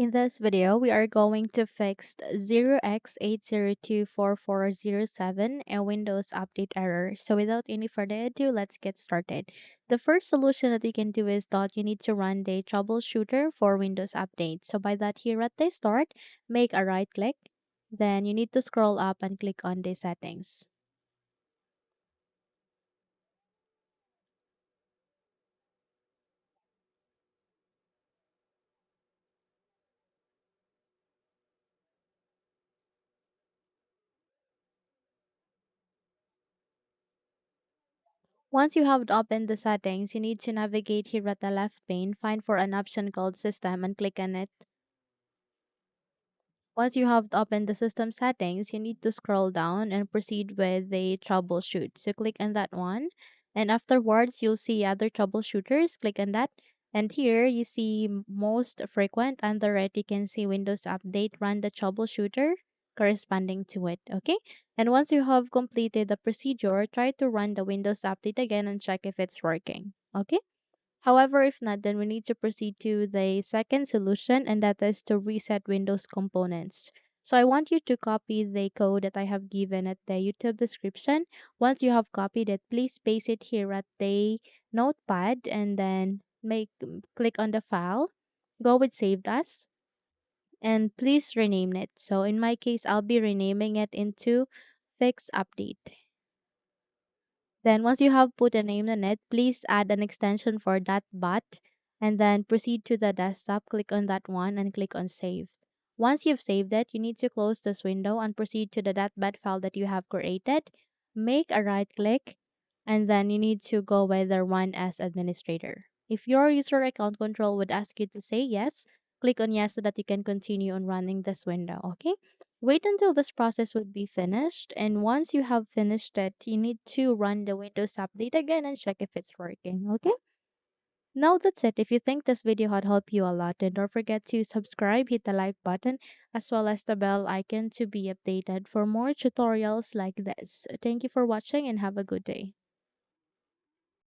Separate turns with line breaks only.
In this video, we are going to fix 0x80244017 and Windows Update error. So without any further ado, let's get started. The first solution that you can do is that you need to run the troubleshooter for Windows Update. So by that, here at the start, make a right click. Then you need to scroll up and click on the settings. Once you have opened the settings, you need to navigate here at the left pane, find for an option called System and click on it. Once you have opened the system settings, you need to scroll down and proceed with the troubleshoot. So click on that one. And afterwards, you'll see other troubleshooters. Click on that. And here you see most frequent. Under it, you can see Windows Update. Run the troubleshooter corresponding to it. Okay. And once you have completed the procedure, try to run the Windows Update again and check if it's working. Okay. However, if not, then we need to proceed to the second solution, and that is to reset Windows components. So I want you to copy the code that I have given at the YouTube description. Once you have copied it, please paste it here at the notepad and then click on the file. Go with Saved As and please rename it. So in my case, I'll be renaming it into Fix Update. Then once you have put a name on it, please add an extension for that bot and then proceed to the desktop, click on that one and click on save. Once you've saved it, you need to close this window and proceed to the .bat file that you have created. Make a right click and then you need to go with the run as administrator. If your user account control would ask you to say yes, click on yes so that you can continue on running this window, okay? Wait until this process would be finished, and once you have finished it, you need to run the Windows Update again and check if it's working, okay? Now that's it. If you think this video had helped you a lot, then don't forget to subscribe, hit the like button, as well as the bell icon to be updated for more tutorials like this. Thank you for watching and have a good day.